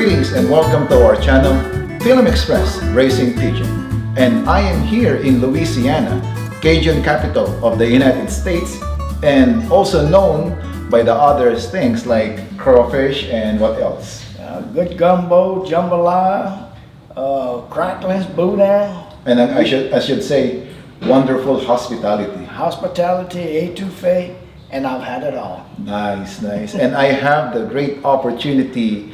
Greetings and welcome to our channel, Film Express Racing Pigeon. And I am here in Louisiana, Cajun capital of the United States, and also known by the other things like crawfish and what else? Good gumbo, jambalaya, cracklings, boudin. And I should say, wonderful hospitality. Hospitality, étouffée, and I've had it all. Nice, nice. And I have the great opportunity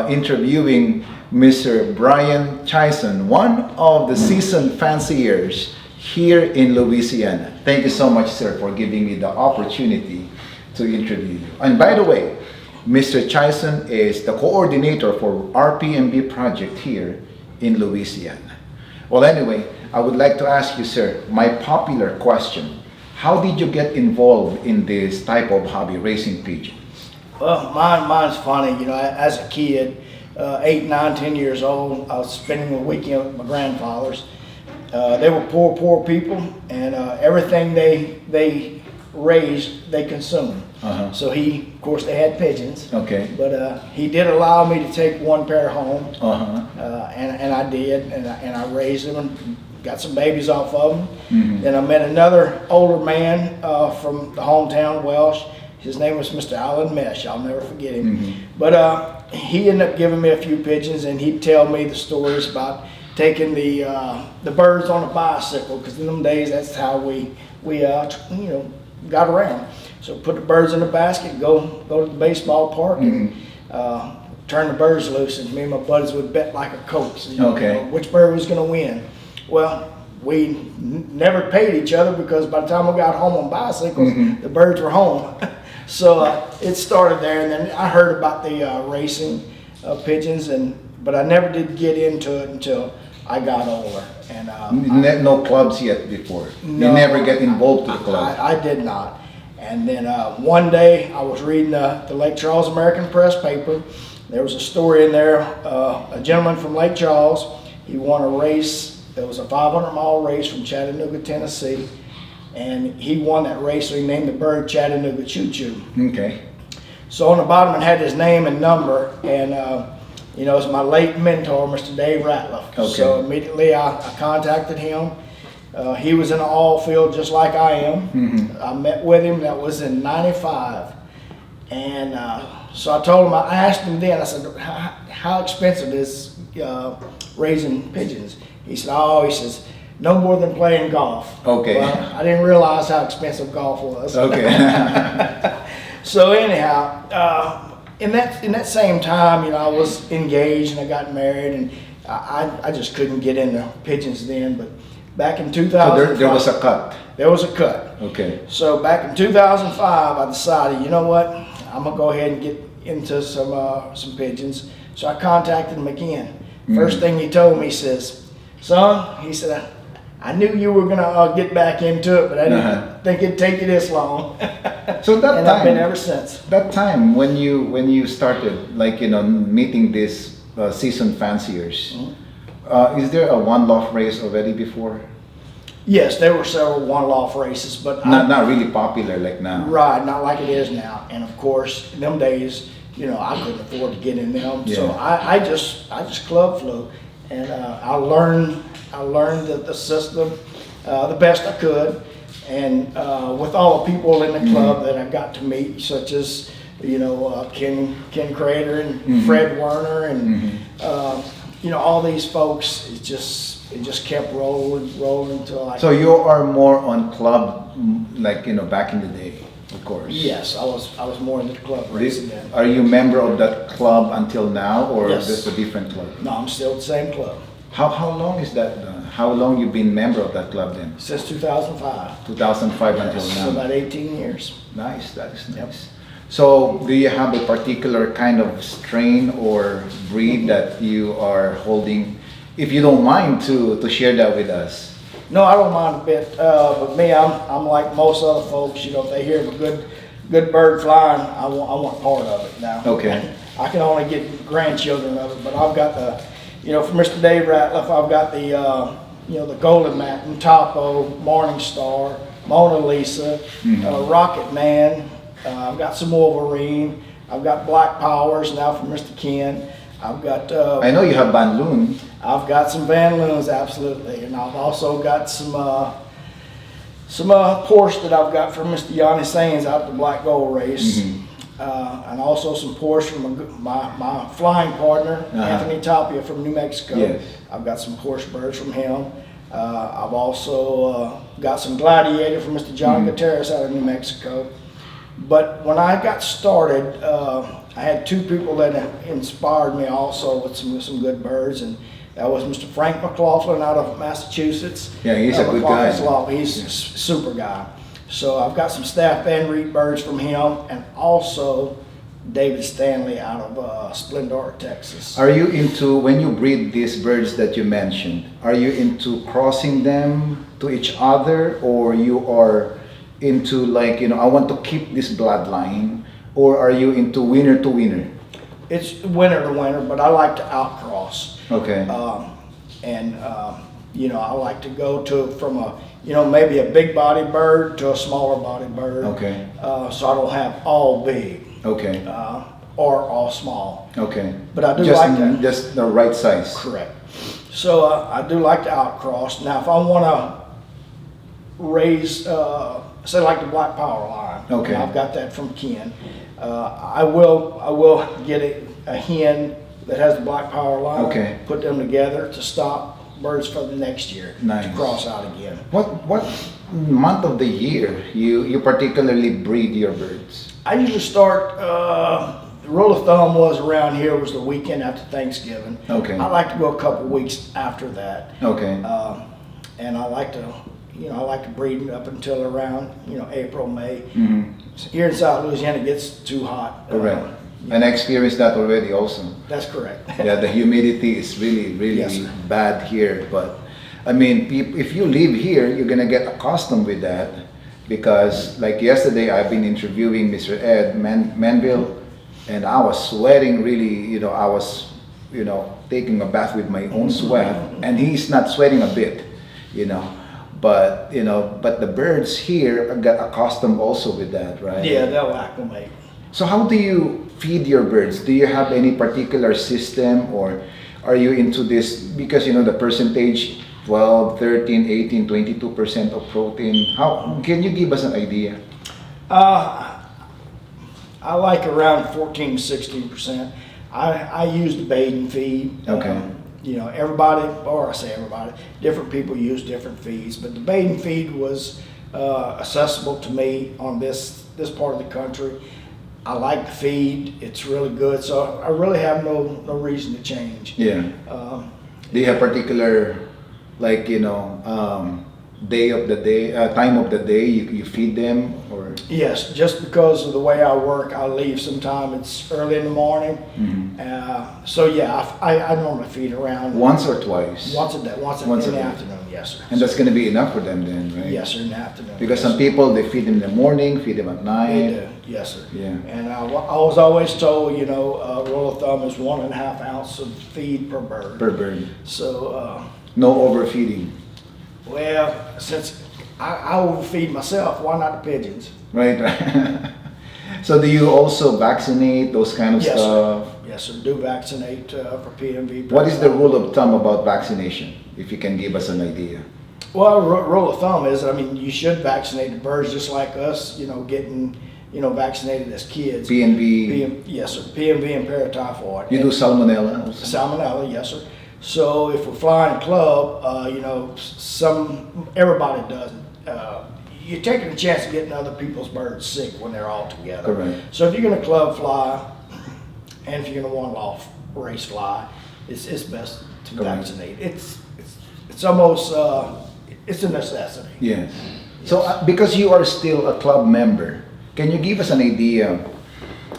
interviewing Mr. Bryan Chaisson, one of the seasoned fanciers here in Louisiana. Thank you so much, sir, for giving me the opportunity to interview you. And by the way, Mr. Chaisson is the coordinator for RPMB project here in Louisiana. Well, anyway, I would like to ask you, sir, my popular question. How did you get involved in this type of hobby, racing pigeons? Well, mine's funny. You know, as a kid, 8, 9, 10 years old, I was spending the weekend with my grandfathers. They were poor people, and everything they raised, they consumed. So of course, they had pigeons. Okay. But he did allow me to take one pair home, and I did, and I raised them and got some babies off of them. Then I met another older man from the hometown, Welsh. His name was Mr. Alan Mesh. I'll never forget him. But he ended up giving me a few pigeons, and he'd tell me the stories about taking the birds on a bicycle, because in them days that's how we got around. So put the birds in the basket, go to the baseball park, and turn the birds loose, and me and my buddies would bet like a coach, which bird was going to win. Well, we never paid each other, because by the time we got home on bicycles, the birds were home. So it started there, and then I heard about the racing of pigeons, but I never did get into it until I got older. And no clubs yet before? No, you never get involved with the club? I did not. And then one day I was reading the Lake Charles American Press paper. There was a story in there, a gentleman from Lake Charles, he won a race. It was a 500-mile race from Chattanooga, Tennessee, and he won that race, so he named the bird Chattanooga Choo Choo. Okay. So on the bottom it had his name and number, and it was my late mentor, Mr. Dave Ratliff. Okay. So immediately I contacted him. He was in the all field just like I am. I met with him, that was in '95. And so I told him, I asked him then, I said, how expensive is raising pigeons? He says, no more than playing golf. Okay. Well, I didn't realize how expensive golf was. Okay. So anyhow, in that same time, I was engaged and I got married, and I just couldn't get into pigeons then. But back in 2005, so there was a cut. There was a cut. Okay. So back in 2005, I decided, you know what, I'm gonna go ahead and get into some pigeons. So I contacted him again. First thing he told me, he says, son, he said, I knew you were gonna get back into it, but I didn't think it'd take you this long. So that and time, I've been ever since. That time when you started, meeting these seasoned fanciers, is there a one-loft race already before? Yes, there were several one-loft races, but not really popular like now. Right, not like it is now. And of course, in them days, I couldn't afford to get in them, so I just club flew. And I learned the system the best I could, and with all the people in the club that I got to meet, such as Ken Crater and Fred Werner, and all these folks, it just kept rolling until I. So you are more on club, back in the day, of course. Yes, I was more into the club racing then. Are you a member of that club until now, or Yes. just a different club? No, I'm still the same club. How long is that? How long you been member of that club then? Since 2005. 2005 until So now. about 18 years. Nice, that is nice. So do you have a particular kind of strain or breed that you are holding? If you don't mind to share that with us. No, I don't mind a bit. But me, I'm like most other folks. If they hear of a good bird flying, I want part of it now. Okay. I can only get grandchildren of it, but I've got from Mr. Dave Ratliff, I've got the Golden Mountain, Topo, Morning Star, Mona Lisa, Rocket Man. I've got some Wolverine. I've got Black Powers now from Mr. Ken. I've got. I know you have Van Loon. I've got some Van Loons, absolutely, and I've also got some Porsche that I've got from Mr. Yanni Sains out at the Black Gold race, and also some Porsche from my flying partner, Anthony Tapia from New Mexico. Yes. I've got some Porsche birds from him. I've also got some Gladiator from Mr. John Gutierrez out of New Mexico. But when I got started, I had two people that inspired me also with some good birds, and that was Mr. Frank McLaughlin out of Massachusetts. Yeah, he's a good guy. He's a super guy. So I've got some Staff Van Reet birds from him, and also David Stanley out of Splendora, Texas. Are you into, when you breed these birds that you mentioned, are you into crossing them to each other, or you are into like, I want to keep this bloodline, or are you into winner to winner? It's winner to winner, but I like to outcross. Okay. I like to go from maybe a big body bird to a smaller body bird. Okay. So I don't have all big. Okay. Or all small. Okay. But I do like that. Just the right size. Correct. So I do like to outcross. Now, if I want to raise, say like the Black Power line. Okay. I've got that from Ken. I will get a hen that has the Black Power line. Okay. Put them together to stop birds for the next year. Nice. To cross out again. What month of the year you particularly breed your birds? I usually start. The rule of thumb was around here was the weekend after Thanksgiving. Okay. I like to go a couple weeks after that. Okay. And I like to breed up until around April, May. Here in South Louisiana, it gets too hot. Correct. And I experienced that already also. That's correct. Yeah, the humidity is really, really Yes, sir. bad here. But I mean, if you live here, you're gonna get accustomed with that, because like yesterday, I've been interviewing Mr. Ed Manville, and I was sweating really. I was, taking a bath with my own sweat, and he's not sweating a bit, But but the birds here got accustomed also with that, right? Yeah, they'll acclimate. So how do you feed your birds? Do you have any particular system, or are you into this because the percentage 12, 13, 18, 22% of protein? How can you give us an idea? I like around 14 to 16%. I use the bait and feed. Okay. Everybody, or I say everybody, different people use different feeds, but the bait and feed was accessible to me on this part of the country. I like the feed; it's really good, so I really have no reason to change. Yeah. Do you have particular, like time of the day you feed them, or? Yes, just because of the way I work, I leave sometime. It's early in the morning. So yeah, I normally feed around Once or twice? once a day, once in the afternoon. Yes, sir. And that's going to be enough for them then, right? Yes, sir, in the afternoon. Because yes, some people, they feed them in the morning, feed them at they night. do. Yes, sir. Yeah. And I was always told, rule of thumb is 1.5 ounces of feed per bird. Per bird. So, No overfeeding. well, since I overfeed myself, why not the pigeons? Right. So do you also vaccinate those kind of Yes, stuff? sir. Yes, sir. Do vaccinate for PMV. What is the rule of thumb about vaccination, if you can give us an idea? Well, rule of thumb is, you should vaccinate the birds just like us, getting, vaccinated as kids. PNV? Yes, sir. PMV and paratyphoid. You do salmonella also? Salmonella, yes, sir. So if we're flying club, everybody does it. You're taking a chance of getting other people's birds sick when they're all together. Correct. So if you're going to club fly, and if you're going to one-off race fly, it's best to Correct. vaccinate. It's almost it's a necessity. Yes. So because you are still a club member, can you give us an idea?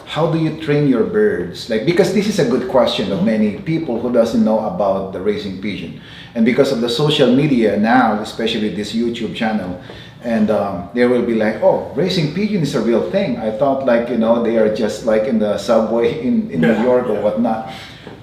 How do you train your birds? Because this is a good question of many people who doesn't know about the racing pigeon, and because of the social media now, especially this YouTube channel, and they will be like, "Oh, racing pigeon is a real thing." I thought they are just like in the subway in New York or whatnot.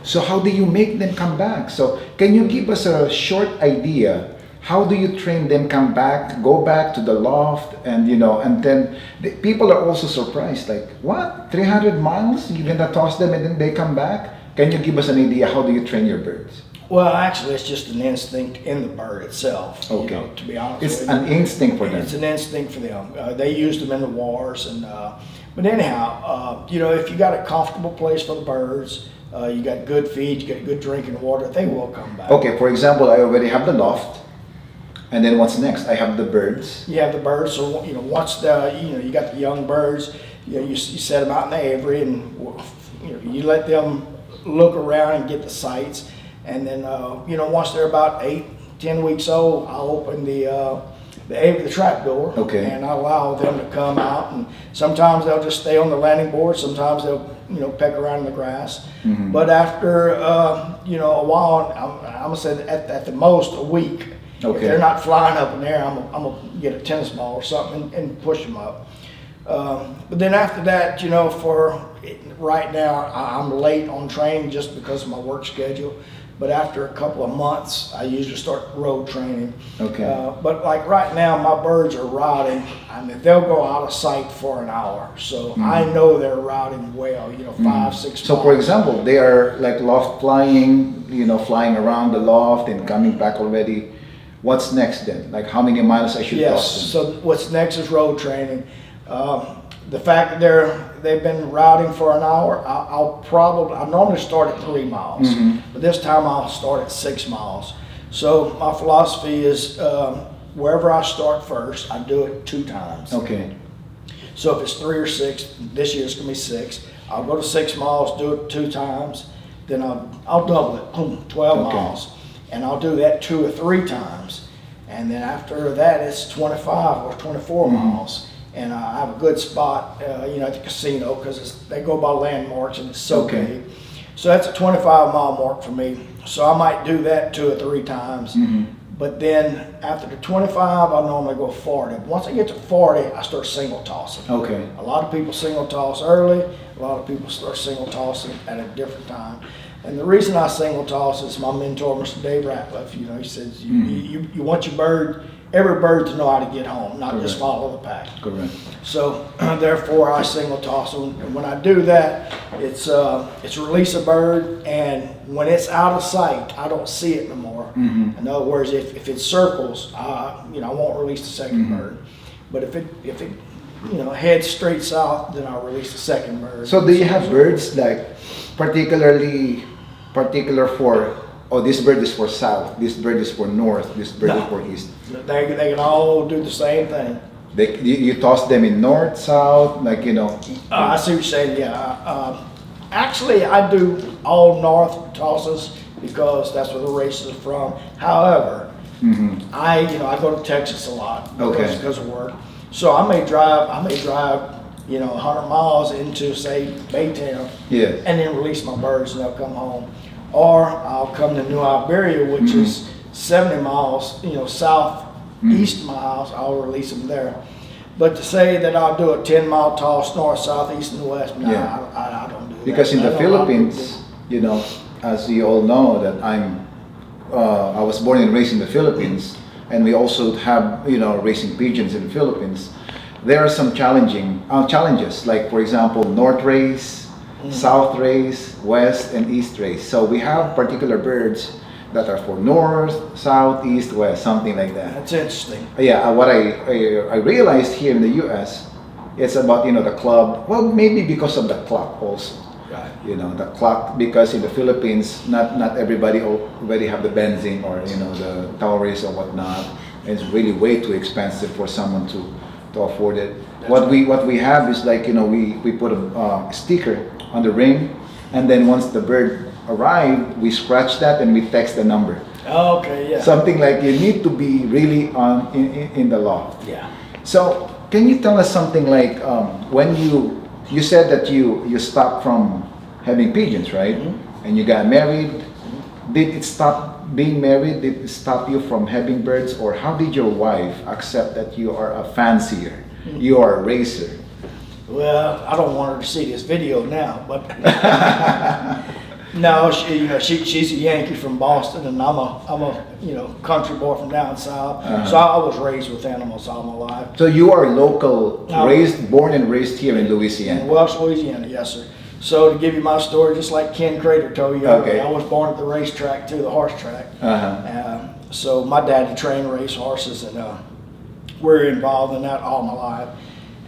So how do you make them come back? So can you give us a short idea? How do you train them come back, go back to the loft, and and then people are also surprised, like, what, 300 miles? You're gonna toss them and then they come back? Can you give us an idea how do you train your birds? Well, actually, it's just an instinct in the bird itself. Okay. You know, to be honest It's with you. an instinct for them. It's an instinct for them. They used them in the wars, and but anyhow, you know, if you got a comfortable place for the birds, you got good feed, you got good drinking water, they will come back. Okay, for example, I already have the loft, and then what's next? I have the birds. You have the birds, so you know, once you got the young birds, you know, you set them out in the aviary, and you know, you let them look around and get the sights. And then, you know, once they're about 8-10 weeks old, I'll open the trap door, okay, and I allow them to come out. And sometimes they'll just stay on the landing board. Sometimes they'll, you know, peck around in the grass. Mm-hmm. But after, you know, a while, I'm gonna say at the most a week. Okay. If they're not flying up in the air, I'm gonna get a tennis ball or something and push them up. But then after that, you know, for right now, I'm late on training just because of my work schedule. But after a couple of months, I usually start road training. Okay. But like right now, my birds are routing. I mean, they'll go out of sight for an hour. So I know they're routing well, you know, 5, 6 miles. So for example, they are like loft flying, you know, flying around the loft and coming back already. What's next then? Like how many miles I should toss them? So what's next is road training. The fact that they've been routing for an hour, I normally start at 3 miles, but this time I'll start at 6 miles. So my philosophy is wherever I start first, I do it 2 times. Okay. So if it's 3 or 6, this year it's gonna be 6. I'll go to 6 miles, do it 2 times, then I'll double it, boom, 12 miles, and I'll do that 2 or 3 times, and then after that it's 25 or 24 miles. And I have a good spot, you know, at the casino because they go by landmarks and it's so big. So that's a 25-mile mark for me. So I might do that 2 or 3 times. But then after the 25, I normally go 40. Once I get to 40, I start single tossing. Okay. A lot of people single toss early. A lot of people start single tossing at a different time. And the reason I single toss is my mentor, Mr. Dave Ratliff. You know, he says you want your bird. Every bird to know how to get home, not just follow the pack. Correct. So therefore, I single toss them, and when I do that, it's release a bird, and when it's out of sight, I don't see it no more. In other words, if it circles, you know, I won't release the second bird. But if it you know heads straight south, then I'll release the second bird. So do you have birds like particular for? Oh, this bird is for south, this bird is for north, this bird is for east. They can all do the same thing. You toss them in north, south, like, you know? I see what you're saying, yeah. Actually, I do all north tosses because that's where the races are from. However, I go to Texas a lot because of work. So I may drive, you know, 100 miles into, say, Baytown, and then release my birds and they'll come home. Or I'll come to New Iberia, which is 70 miles, you know, southeast miles. I'll release them there. But to say that I'll do a 10-mile toss north, south, east, and west, no, I don't do that. Because in the Philippines, you know, as you all know, that I was born and raised in the Philippines, and we also have, you know, raising pigeons in the Philippines. There are some challenges, like for example, north race, south race, west and east race. So we have particular birds that are for north, south, east, west, something like that. That's interesting. Yeah, what I realized here in the U.S., it's about, you know, the club. Well, maybe because of the clock also. Right. You know, the clock, because in the Philippines, not everybody already have the benzene or, you know, the towers or whatnot. It's really way too expensive for someone to afford it. What we have is like, you know, we put a sticker on the ring, and then once the bird arrives, we scratch that and we text the number. Okay, yeah. Something like you need to be really in the loft. Yeah. So can you tell us something like when you said that you stopped from having pigeons, right? And you got married. Did it stop being married? Did it stop you from having birds, or how did your wife accept that you are a fancier, you are a racer? Well, I don't want her to see this video now, but no, she's a Yankee from Boston, and I'm a country boy from down south. So I was raised with animals all my life. So you are local, born and raised here in Louisiana. In Welsh, Louisiana, yes, sir. So to give you my story, just like Ken Crater told you, Okay. I was born at the racetrack too, the horse track. Uh-huh. So my dad trained race horses, and we're involved in that all my life.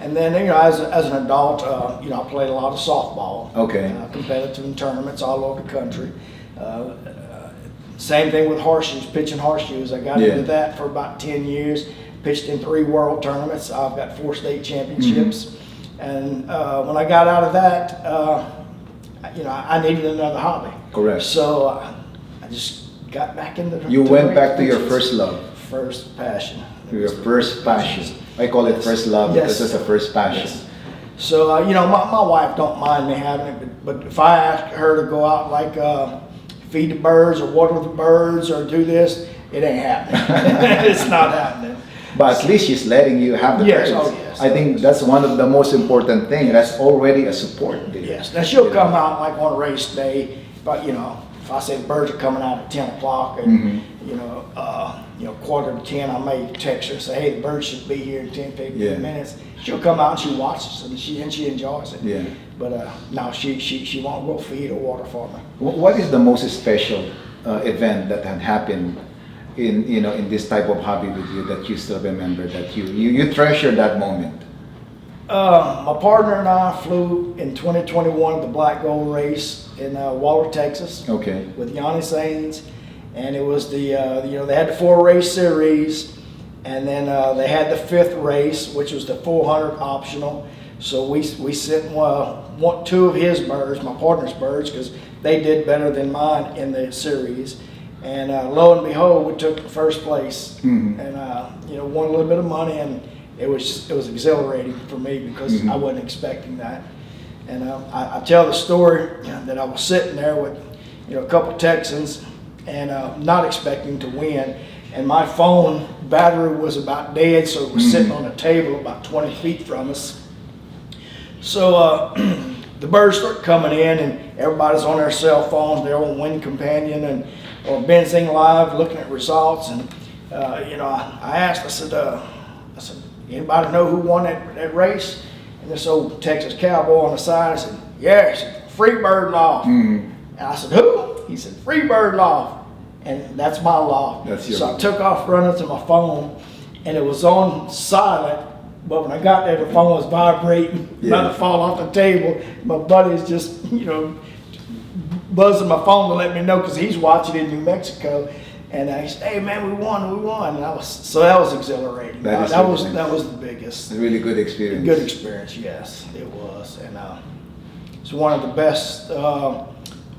And then, as an adult, I played a lot of softball. Okay. Competitive in tournaments all over the country. Same thing with horseshoes, pitching horseshoes. I got into that for about 10 years. Pitched in 3 world tournaments. I've got 4 state championships. Mm-hmm. And when I got out of that, I needed another hobby. Correct. So I just got back into the You went back to your first love. First passion. Your first passion. I call it first love because it's a first passion. Yes. So, my wife don't mind me having it, but if I ask her to go out like feed the birds or water the birds or do this, it ain't happening. It's not happening. But at least she's letting you have the birds. Oh, yes. I think that's one of the most important things. That's already a support. Yes. Now she'll come out like on race day, but if I say the birds are coming out at 10 o'clock and quarter to 10, I may text her and say, hey, the birds should be here in 10, 15 minutes. She'll come out and she watches and she enjoys it. Yeah. But no, she won't go feed or water for me. What is the most special event that had happened in this type of hobby with you that you still remember, that you treasure that moment? My partner and I flew in 2021 the Black Gold race in Waller, Texas. Okay. With Yanni Sains, and it was the they had the 4 race series, and then they had the 5th race, which was the 400 optional. So we sent 2 of his birds, my partner's birds, because they did better than mine in the series. And lo and behold, we took first place, and won a little bit of money, and it was exhilarating for me because I wasn't expecting that. And I tell the story that I was sitting there with a couple Texans and not expecting to win, and my phone battery was about dead, so it was sitting on a table about 20 feet from us. So the birds start coming in, and everybody's on their cell phones, they're on Win Companion or Benzing Live looking at results. And I asked, I said, anybody know who won that race? And this old Texas cowboy on the side said, yeah, he said, Freebird Loft. And I said, who? He said, Freebird Loft. And that's my loft. So I took off running to my phone, and it was on silent. But when I got there, the phone was vibrating, about to fall off the table. My buddy's just, buzzing my phone to let me know because he's watching in New Mexico. And he said, hey man, we won. And that was exhilarating. That was the biggest. A really good experience. Good experience, yes, it was. And it's one of the best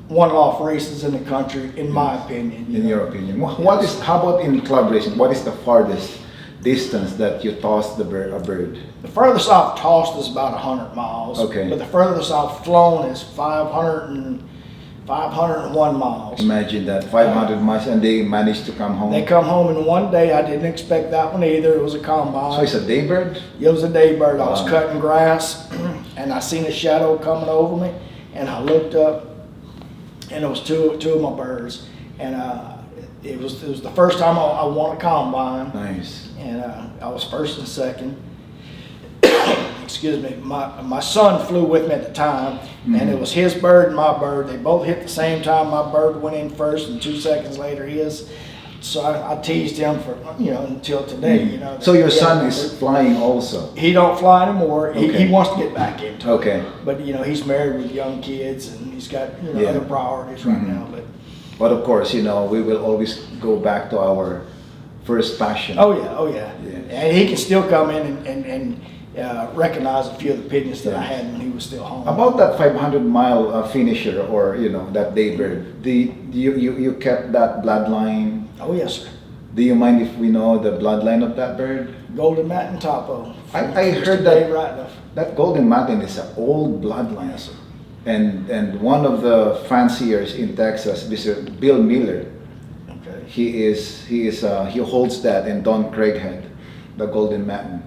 one-off races in the country, in my opinion. In your opinion. How about in club racing? What is the farthest distance that you tossed a bird? The furthest I've tossed is about 100 miles. Okay. But the furthest I've flown is 501 miles. Imagine that, 500 miles, and they managed to come home. They come home in one day. I didn't expect that one either. It was a combine. So it's a day bird? It was a day bird. I was cutting grass, and I seen a shadow coming over me, and I looked up, and it was two of my birds, and it was the first time I won a combine. Nice. And I was first and second. Excuse me. My son flew with me at the time, and it was his bird and my bird. They both hit the same time. My bird went in first, and 2 seconds later his. So I teased him for until today. So your son is flying also? He don't fly anymore. Okay. He wants to get back into it. Okay. But he's married with young kids, and he's got other priorities right now. But of course, we will always go back to our first passion. Oh yeah. And he can still come in and recognize a few of the pigeons that I had when he was still home. About that 500-mile finisher, or that daybird, you kept that bloodline? Oh yes, sir. Do you mind if we know the bloodline of that bird? Golden Matin Topo. I heard that Golden Matin is an old bloodline. Yes, sir. And one of the fanciers in Texas, Mr. Bill Miller, okay, he holds that in Don Craighead, the Golden Matin.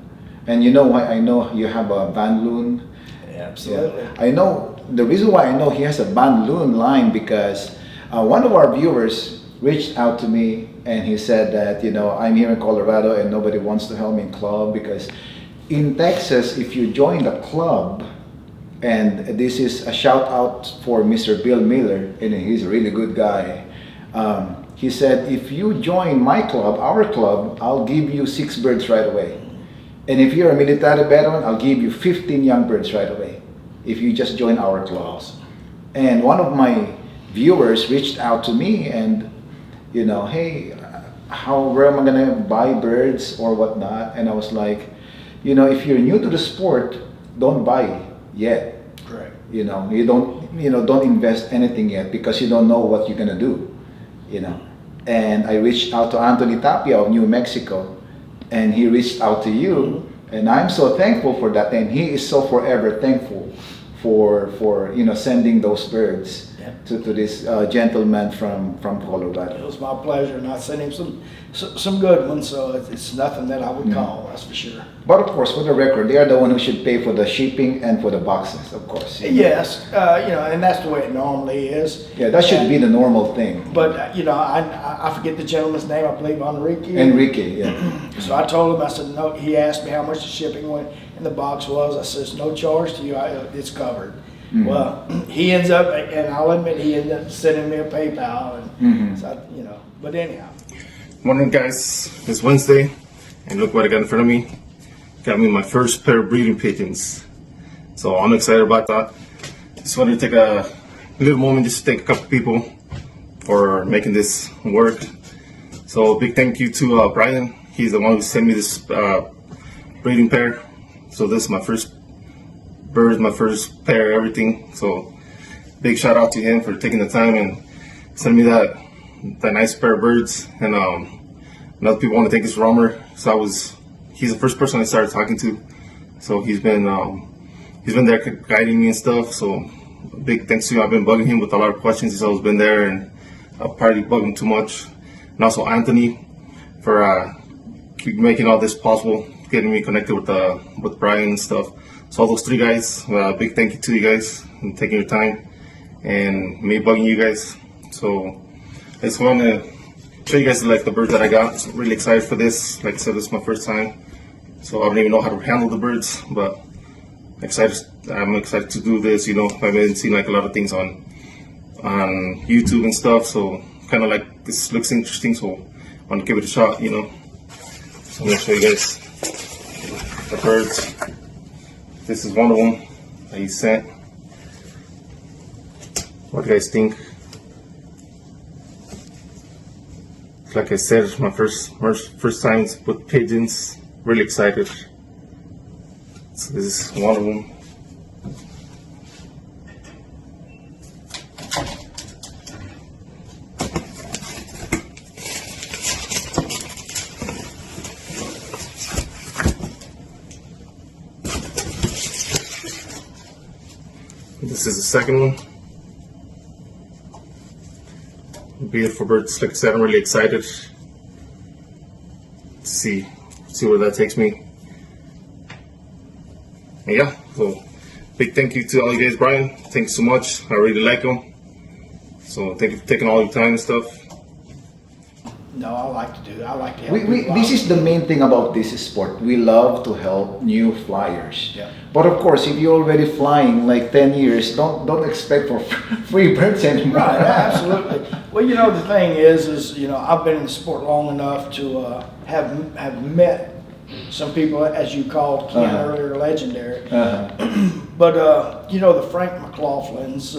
And you know why I know you have a Van Loon? Yeah, absolutely. Yeah. I know the reason why I know he has a Van Loon line because one of our viewers reached out to me and he said that I'm here in Colorado and nobody wants to help me in club because in Texas if you join the club And this is a shout out for Mr. Bill Miller, and he's a really good guy. He said, if you join my club, our club, I'll give you 6 birds right away. And if you're a military veteran, I'll give you 15 young birds right away if you just join our clubs. And one of my viewers reached out to me and, you know, hey, where am I gonna buy birds or whatnot? And I was like, you know, if you're new to the sport, don't buy yet. Correct. You know, don't invest anything yet because you don't know what you're gonna do. You know, and I reached out to Anthony Tapia of New Mexico, and he reached out to you, and I'm so thankful for that, and he is so forever thankful for you know, sending those birds to this gentleman from Colorado. It was my pleasure, and I sent him some good ones, so it's nothing that I would call, that's for sure. But of course, for the record, they are the one who should pay for the shipping and for the boxes, of course. Yes, you know, and that's the way it normally is. Yeah, that should be the normal thing. But you know, I forget the gentleman's name. I believe Enrique. Enrique, yeah. So I told him, I said, no. He asked me how much the shipping went and the box was. I said, no charge to you. It's covered. Well, he ends up, and I'll admit, he ended up sending me a PayPal, and so you know. But anyhow. Morning, guys. It's Wednesday, and look what I got in front of me. Got me my first pair of breeding pigeons. So I'm excited about that. Just wanted to take a little moment just to thank a couple people for making this work. So big thank you to Brian. He's the one who sent me this breeding pair. So this is my first bird, my first pair, everything. So big shout out to him for taking the time and sending me that nice pair of birds. And another people want to thank is Romer. So he's the first person I started talking to. So he's been there guiding me and stuff. So big thanks to him. I've been bugging him with a lot of questions. He's always been there, and I'll probably bug him too much. And also Anthony for keep making all this possible, getting me connected with Brian and stuff. So all those 3 guys, big thank you to you guys and taking your time and me bugging you guys. So I just want to show you guys like the birds that I got. So really excited for this. Like I said, this is my first time, so I don't even know how to handle the birds, but I'm excited to do this. You know, I've been seeing like a lot of things on YouTube and stuff, so kind of like this looks interesting, so I want to give it a shot, you know. So I'm gonna show you guys the birds. This is one of them that he sent. What do you guys think? Like I said, it's my first time with pigeons. Really excited. So this is one of them. This is the second one. Beautiful birds. Like I said, I'm really excited to see where that takes me. And yeah, so big thank you to all you guys, Brian. Thanks so much. I really like him. So thank you for taking all your time and stuff. No, I like to help people This out. is the main thing about this sport. We love to help new flyers. Yeah. But of course, if you're already flying like 10 years, don't expect for free birds anymore. Right, absolutely. Well, you know, the thing is you know, I've been in the sport long enough to have met some people, as you called Ken earlier, legendary. But you know, the Frank McLaughlins,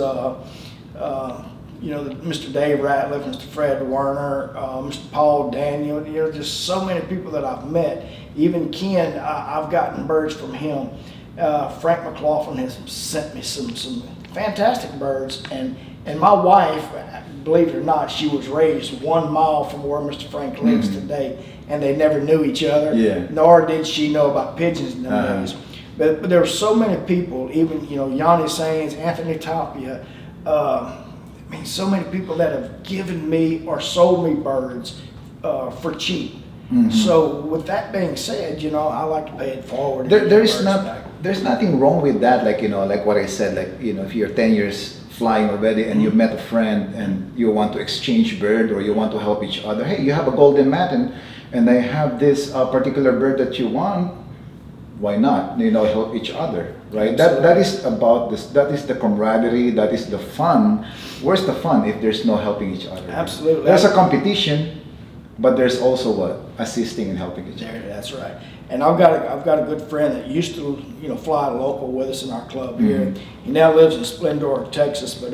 you know, Mr. Dave Ratliff, Mr. Fred Werner, Mr. Paul Daniel, you know, just so many people that I've met. Even Ken, I've gotten birds from him. Frank McLaughlin has sent me some fantastic birds, and my wife, believe it or not, she was raised 1 mile from where Mr. Frank lives today, and they never knew each other, nor did she know about pigeons in those days. But there were so many people, even, you know, Yanni Sains, Anthony Tapia, I mean, so many people that have given me or sold me birds for cheap. So with that being said, you know, I like to pay it forward. There's nothing wrong with that. Like, you know, like what I said, like, you know, if you're 10 years flying already and you met a friend and you want to exchange bird or you want to help each other, hey, you have a golden matin and I have this particular bird that you want, why not? Help each other, right? That is about this. That is the camaraderie. That is the fun. Where's the fun if there's no helping each other? Absolutely. There's a competition, but there's also what? Assisting and helping each other. That's right. And I've got a good friend that used to fly local with us in our club here. He now lives in Splendor, Texas, but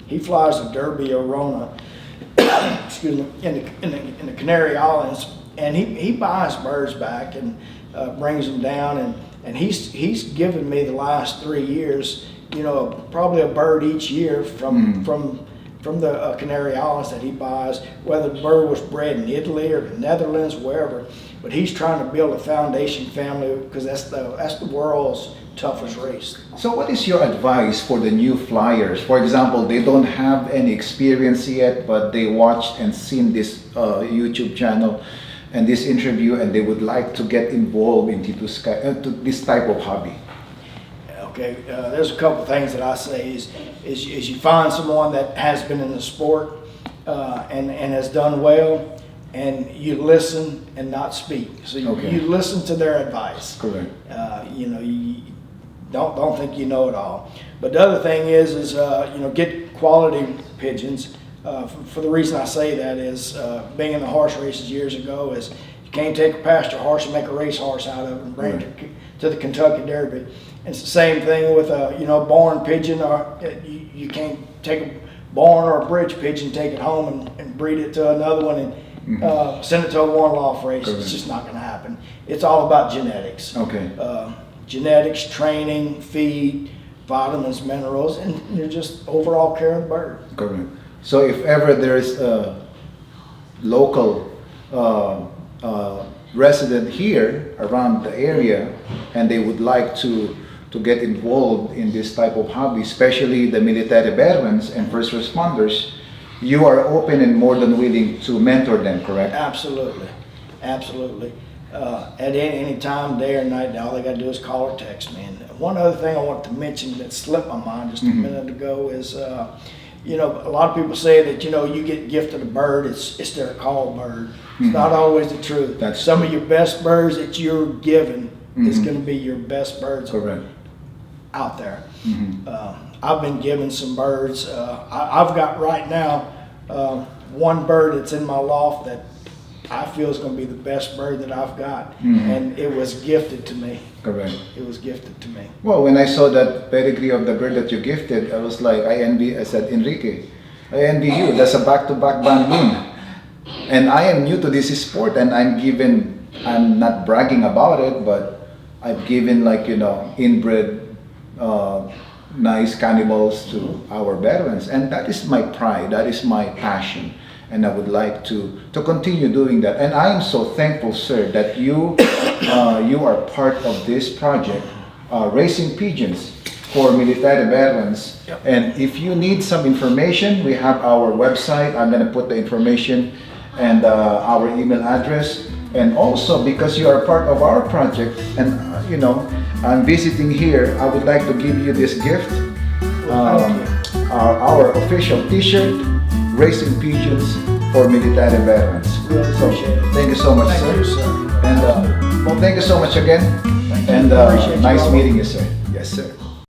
he flies the Derby Arona, excuse me, in the Canary Islands, and he buys birds back and brings them down, and he's given me the last 3 years, probably a bird each year from the Canary Islands that he buys, whether the bird was bred in Italy or the Netherlands, wherever. But he's trying to build a foundation family because that's the world's toughest race. So what is your advice for the new flyers? For example, they don't have any experience yet, but they watched and seen this YouTube channel and this interview, and they would like to get involved into this type of hobby. Okay, there's a couple things that I say is you find someone that has been in the sport and has done well, and you listen and not speak. So you listen to their advice. Correct. You don't think you know it all. But the other thing is get quality pigeons. For the reason I say that is being in the horse races years ago is you can't take a pasture horse and make a race horse out of it and bring it to the Kentucky Derby. And it's the same thing with a born pigeon, or you can't take a born or a bridge pigeon, take it home and breed it to another one and send it to a one-loft race. Correct. It's just not going to happen. It's all about genetics. Okay. Genetics, training, feed, vitamins, minerals, and just overall care of the bird. Correct. So if ever there is a local resident here around the area and they would like to get involved in this type of hobby, especially the military veterans and first responders, you are open and more than willing to mentor them, correct? Absolutely. Absolutely. At any time, day or night, all they got to do is call or text me. And one other thing I want to mention that slipped my mind just a minute ago is, a lot of people say that, you get gifted a bird, it's their call bird. It's not always the truth. That's some of your best birds that you're given is going to be your best birds out there. I've been given some birds. I've got right now one bird that's in my loft that I feel is going to be the best bird that I've got, and it was gifted to me. Correct. It was gifted to me. Well, when I saw that pedigree of the bird that you gifted, I was like, I said, Enrique, I envy you. That's a back-to-back banding. And I am new to this sport, and I'm not bragging about it, but I've given inbred nice cannibals to our veterans, and that is my pride, that is my passion, and I would like to continue doing that. And I am so thankful, sir, that you are part of this project, raising pigeons for military veterans. Yep. And if you need some information, we have our website. I'm going to put the information and our email address. And also, because you are part of our project, and I'm visiting here, I would like to give you this gift, our official T-shirt, Raising Pigeons for Military Veterans. Really appreciate it. Thank you so much, Thank sir. you, sir. And well, thank you so much again. Thank you. And Appreciate you nice all. meeting you, sir.